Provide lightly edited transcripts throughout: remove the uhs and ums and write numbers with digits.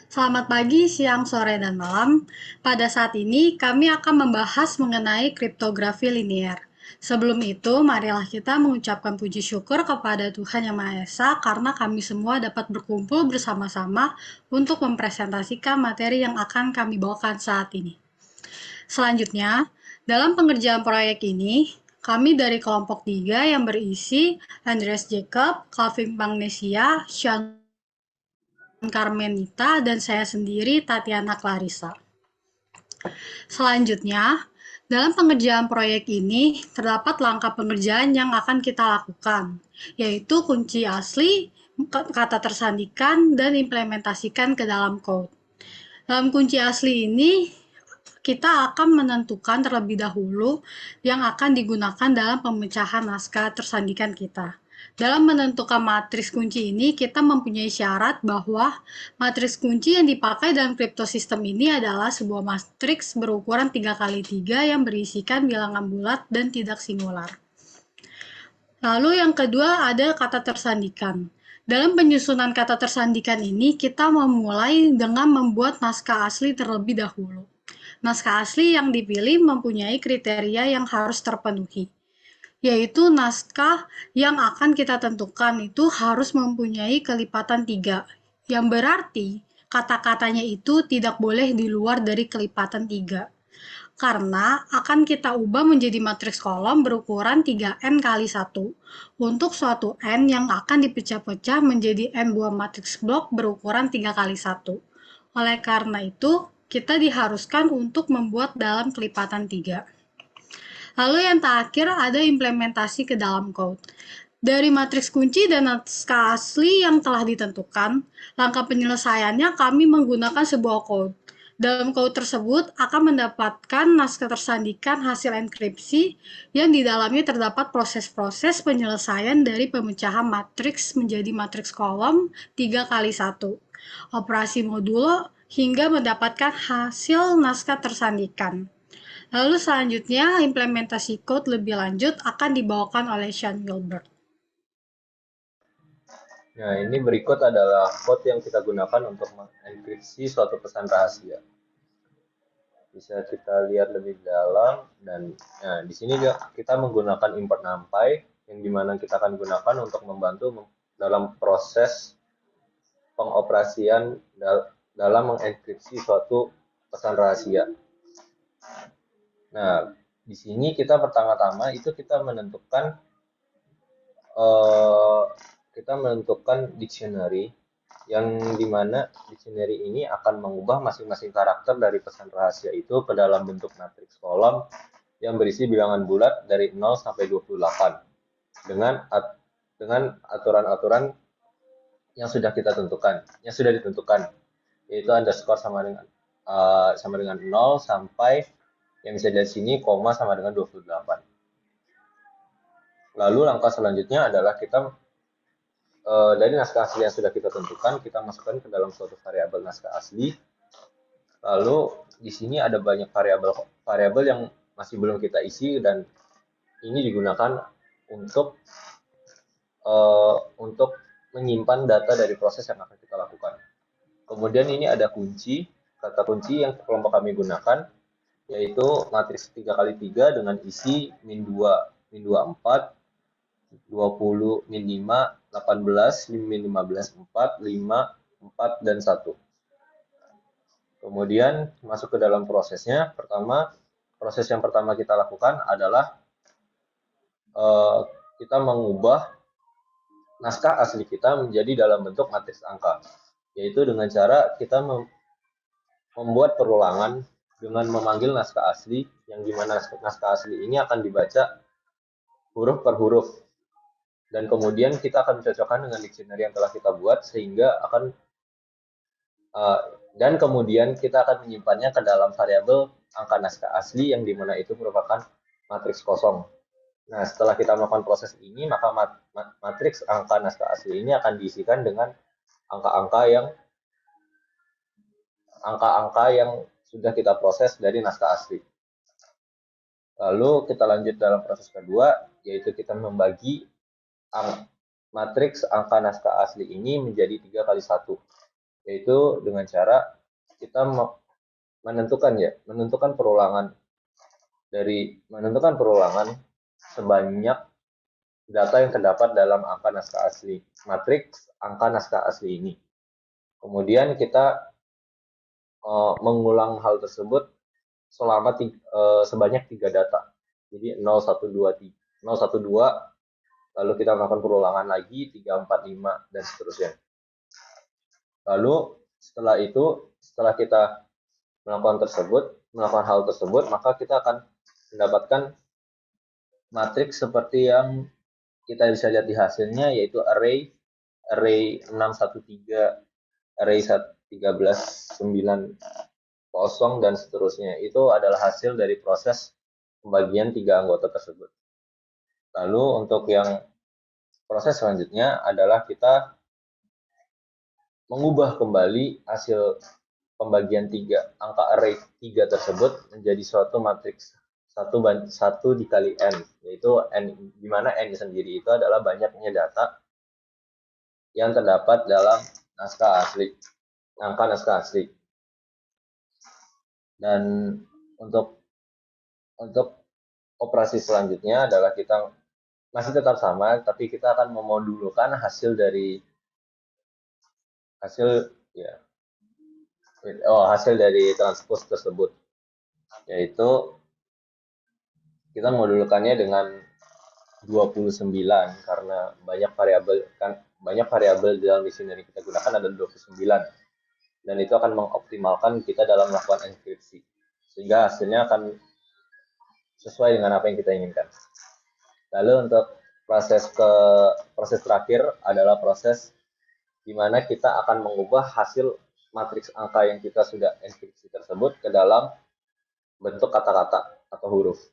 Selamat pagi, siang, sore, dan malam. Pada saat ini, kami akan membahas mengenai kriptografi linear. Sebelum itu, marilah kita mengucapkan puji syukur kepada Tuhan Yang Maha Esa karena kami semua dapat berkumpul bersama-sama untuk mempresentasikan materi yang akan kami bawakan saat ini. Selanjutnya, dalam pengerjaan proyek ini, kami dari kelompok 3 yang berisi Andreas Jacob, Calvin Magnesia, Sean Carmenita, dan saya sendiri, Tatiana Clarissa. Selanjutnya, dalam pengerjaan proyek ini terdapat langkah pengerjaan yang akan kita lakukan, yaitu kunci asli, kata tersandikan, dan implementasikan ke dalam code. Dalam kunci asli ini, kita akan menentukan terlebih dahulu yang akan digunakan dalam pemecahan naskah tersandikan kita. Dalam menentukan matriks kunci ini, kita mempunyai syarat bahwa matriks kunci yang dipakai dalam kriptosistem ini adalah sebuah matriks berukuran 3x3 yang berisikan bilangan bulat dan tidak singular. Lalu yang kedua ada kata tersandikan. Dalam penyusunan kata tersandikan ini, kita memulai dengan membuat naskah asli terlebih dahulu. Naskah asli yang dipilih mempunyai kriteria yang harus terpenuhi, yaitu naskah yang akan kita tentukan itu harus mempunyai kelipatan 3, yang berarti kata-katanya itu tidak boleh di luar dari kelipatan 3 karena akan kita ubah menjadi matriks kolom berukuran 3n kali 1 untuk suatu n yang akan dipecah-pecah menjadi n buah matriks blok berukuran 3 kali 1. Oleh karena itu, kita diharuskan untuk membuat dalam kelipatan 3. Lalu yang terakhir ada implementasi ke dalam code. Dari matriks kunci dan naskah asli yang telah ditentukan, langkah penyelesaiannya kami menggunakan sebuah code. Dalam code tersebut akan mendapatkan naskah tersandikan hasil enkripsi yang di dalamnya terdapat proses-proses penyelesaian dari pemecahan matriks menjadi matriks kolom 3 kali 1, operasi modulo, hingga mendapatkan hasil naskah tersandikan. Lalu selanjutnya implementasi code lebih lanjut akan dibawakan oleh Sean Gilbert. Nah, ini berikut adalah code yang kita gunakan untuk mengenkripsi suatu pesan rahasia. Bisa kita lihat lebih dalam dan nah, di sini kita menggunakan import numpy yang dimana kita akan gunakan untuk membantu dalam proses pengoperasian dalam mengenkripsi suatu pesan rahasia. Nah, di sini kita pertama-tama itu eh, kita menentukan dictionary yang dimana dictionary ini akan mengubah masing-masing karakter dari pesan rahasia itu ke dalam bentuk matriks kolom yang berisi bilangan bulat dari 0 sampai 28 dengan aturan-aturan yang sudah kita tentukan, yang sudah ditentukan, yaitu underscore sama dengan 0 sampai yang bisa dari sini koma sama dengan 28. Lalu langkah selanjutnya adalah kita dari naskah asli yang sudah kita tentukan, kita masukkan ke dalam suatu variabel naskah asli. Lalu di sini ada banyak variabel yang masih belum kita isi dan ini digunakan untuk menyimpan data dari proses yang akan kita lakukan. Kemudian ini ada kata kunci yang kelompok kami gunakan, yaitu matriks 3x3 dengan isi min 2, min 24, 20, min 5, 18, min 15, 4, 5, 4, dan 1. Kemudian masuk ke dalam prosesnya. Proses yang pertama kita lakukan adalah kita mengubah naskah asli kita menjadi dalam bentuk matriks angka, yaitu dengan cara kita membuat perulangan dengan memanggil naskah asli, yang dimana naskah asli ini akan dibaca huruf per huruf, dan kemudian kita akan mencocokkan dengan dictionary yang telah kita buat sehingga dan kemudian kita akan menyimpannya ke dalam variabel angka naskah asli yang dimana itu merupakan matriks kosong. Nah, setelah kita melakukan proses ini, maka matriks angka naskah asli ini akan diisikan dengan angka-angka yang sudah kita proses dari naskah asli. Lalu kita lanjut dalam proses kedua, yaitu kita membagi matriks angka naskah asli ini menjadi 3 kali 1. yaitu dengan cara kita menentukan perulangan sebanyak data yang terdapat dalam angka naskah asli, matriks angka naskah asli ini. Kemudian kita mengulang hal tersebut sebanyak 3 data. Jadi 0, 1, 2, 0, 1, 2, lalu kita melakukan perulangan lagi 3, 4, 5, dan seterusnya. Lalu setelah kita melakukan hal tersebut, maka kita akan mendapatkan matriks seperti yang kita bisa lihat di hasilnya, yaitu array 613, array 13, 9, kosong, dan seterusnya. Itu adalah hasil dari proses pembagian 3 anggota tersebut. Lalu untuk yang proses selanjutnya adalah kita mengubah kembali hasil pembagian 3 angka array 3 tersebut menjadi suatu matriks 1 dikali n, yaitu n, di mana n sendiri itu adalah banyaknya data yang terdapat dalam angka naskah asli. Dan untuk operasi selanjutnya adalah kita masih tetap sama, tapi kita akan memodulkan hasil dari transpose tersebut, yaitu kita modulkannya dengan 29 karena banyak variabel dalam dictionary kita gunakan ada 29, dan itu akan mengoptimalkan kita dalam melakukan enkripsi sehingga hasilnya akan sesuai dengan apa yang kita inginkan. Lalu untuk proses terakhir adalah proses di mana kita akan mengubah hasil matriks angka yang kita sudah enkripsi tersebut ke dalam bentuk kata-kata atau huruf.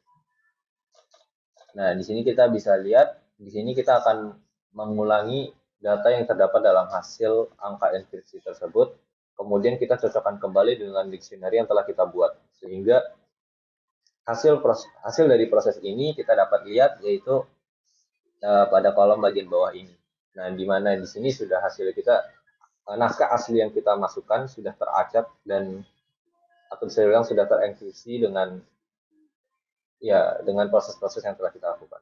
Nah, di sini kita bisa lihat, di sini kita akan mengulangi data yang terdapat dalam hasil angka enkripsi tersebut, kemudian kita cocokkan kembali dengan dictionary yang telah kita buat, sehingga hasil dari proses ini kita dapat lihat, yaitu pada kolom bagian bawah ini. Nah, di mana di sini sudah hasil kita, naskah asli yang kita masukkan sudah teracak dan atau bisa dibilang sudah terenkripsi dengan proses-proses yang telah kita lakukan.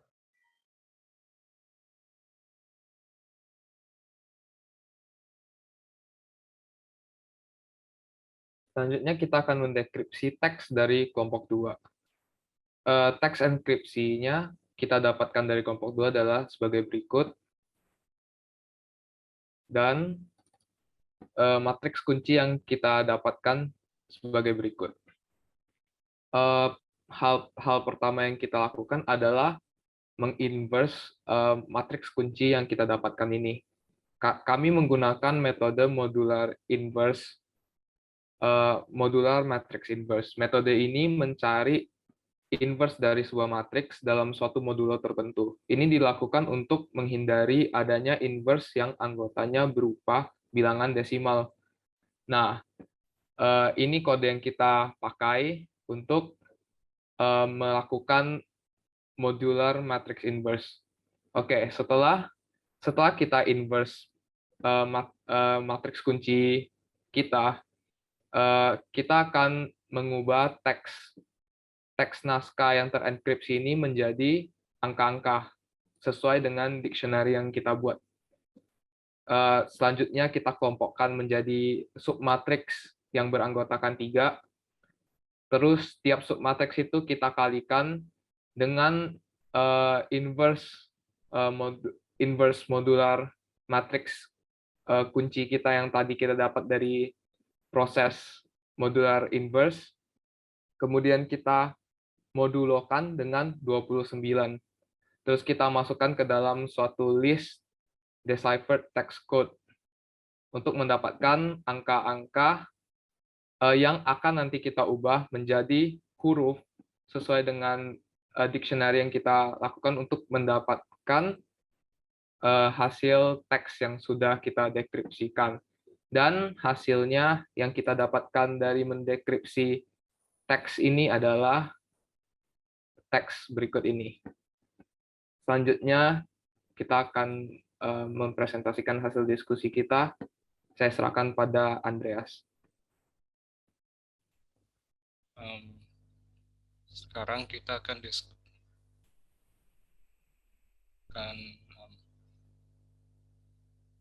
Selanjutnya kita akan mendekripsi teks dari kelompok 2. Teks enkripsinya kita dapatkan dari kelompok 2 adalah sebagai berikut. Dan matriks kunci yang kita dapatkan sebagai berikut. Hal pertama yang kita lakukan adalah menginverse matriks kunci yang kita dapatkan ini. Kami menggunakan metode modular matrix inverse. Metode ini mencari inverse dari sebuah matriks dalam suatu modulo tertentu. Ini dilakukan untuk menghindari adanya inverse yang anggotanya berupa bilangan desimal. Nah, ini kode yang kita pakai untuk melakukan modular matrix inverse. Oke, setelah kita inverse matriks kunci kita akan mengubah teks naskah yang terenkripsi ini menjadi angka-angka sesuai dengan dictionary yang kita buat. Selanjutnya kita kelompokkan menjadi submatriks yang beranggotakan 3. Terus tiap submatriks itu kita kalikan dengan inverse modular matriks kunci kita yang tadi kita dapat dari proses modular inverse. Kemudian kita modulokan dengan 29. Terus kita masukkan ke dalam suatu list deciphered text code untuk mendapatkan angka-angka yang akan nanti kita ubah menjadi huruf sesuai dengan dictionary yang kita lakukan untuk mendapatkan hasil teks yang sudah kita dekripsikan. Dan hasilnya yang kita dapatkan dari mendekripsi teks ini adalah teks berikut ini. Selanjutnya, kita akan mempresentasikan hasil diskusi kita. saya serahkan pada Andreas. Sekarang kita akan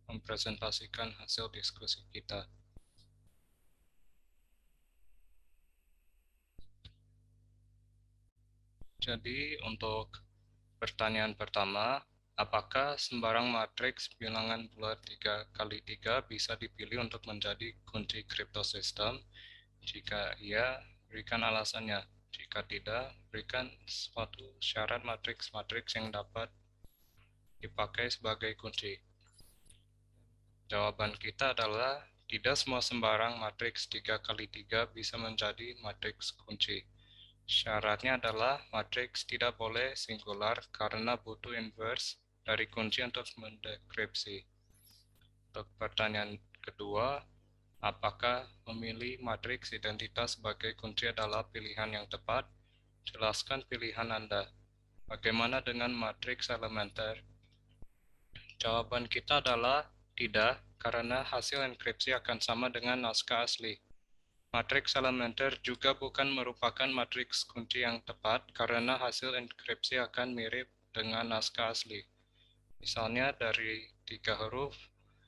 mempresentasikan hasil diskusi kita. Jadi untuk pertanyaan pertama, apakah sembarang matriks bilangan bulat 3x3 bisa dipilih untuk menjadi kunci kriptosistem? Jika iya, berikan alasannya. Jika tidak, berikan suatu syarat matriks-matriks yang dapat dipakai sebagai kunci. Jawaban kita adalah tidak semua sembarang matriks 3x3 bisa menjadi matriks kunci. Syaratnya adalah matriks tidak boleh singular karena butuh inverse dari kunci untuk mendekripsi. Untuk pertanyaan kedua, apakah memilih matriks identitas sebagai kunci adalah pilihan yang tepat? Jelaskan pilihan Anda. Bagaimana dengan matriks elementer? Jawaban kita adalah tidak, karena hasil enkripsi akan sama dengan naskah asli. Matriks elementer juga bukan merupakan matriks kunci yang tepat karena hasil enkripsi akan mirip dengan naskah asli. Misalnya dari 3 huruf,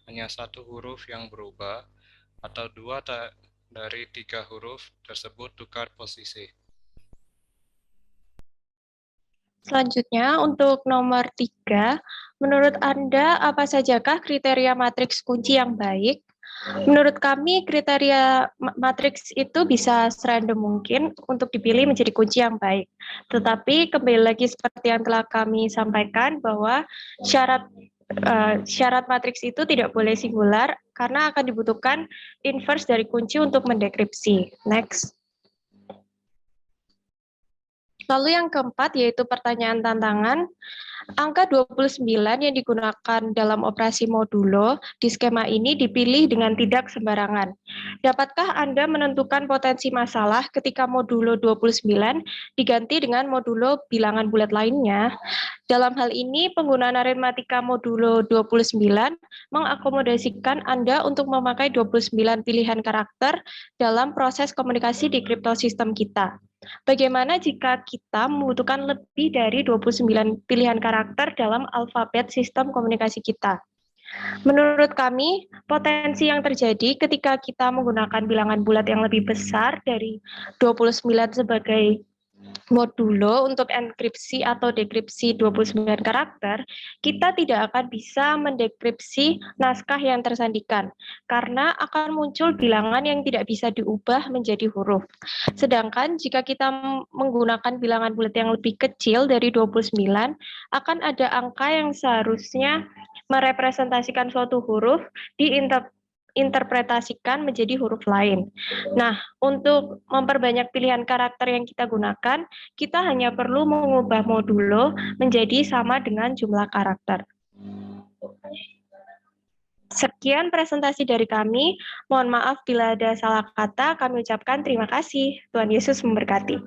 hanya 1 huruf yang berubah, atau 2 dari 3 huruf tersebut tukar posisi. Selanjutnya, untuk nomor 3, menurut Anda apa sajakah kriteria matriks kunci yang baik? Menurut kami, kriteria matriks itu bisa serandom mungkin untuk dipilih menjadi kunci yang baik. Tetapi kembali lagi seperti yang telah kami sampaikan bahwa syarat matriks itu tidak boleh singular karena akan dibutuhkan inverse dari kunci untuk mendekripsi. Next. Lalu yang keempat yaitu pertanyaan tantangan. Angka 29 yang digunakan dalam operasi modulo di skema ini dipilih dengan tidak sembarangan. Dapatkah Anda menentukan potensi masalah ketika modulo 29 diganti dengan modulo bilangan bulat lainnya? Dalam hal ini, penggunaan aritmatika modulo 29 mengakomodasikan Anda untuk memakai 29 pilihan karakter dalam proses komunikasi di kriptosistem kita. Bagaimana jika kita membutuhkan lebih dari 29 pilihan karakter dalam alfabet sistem komunikasi kita? Menurut kami, potensi yang terjadi ketika kita menggunakan bilangan bulat yang lebih besar dari 29 sebagai modulo untuk enkripsi atau dekripsi 29 karakter, kita tidak akan bisa mendekripsi naskah yang tersandikan, karena akan muncul bilangan yang tidak bisa diubah menjadi huruf. Sedangkan jika kita menggunakan bilangan bulat yang lebih kecil dari 29, akan ada angka yang seharusnya merepresentasikan suatu huruf diinterpretasikan menjadi huruf lain. Nah, untuk memperbanyak pilihan karakter yang kita gunakan, kita hanya perlu mengubah modulo menjadi sama dengan jumlah karakter. Sekian presentasi dari kami. Mohon maaf bila ada salah kata. Kami ucapkan terima kasih. Tuhan Yesus memberkati.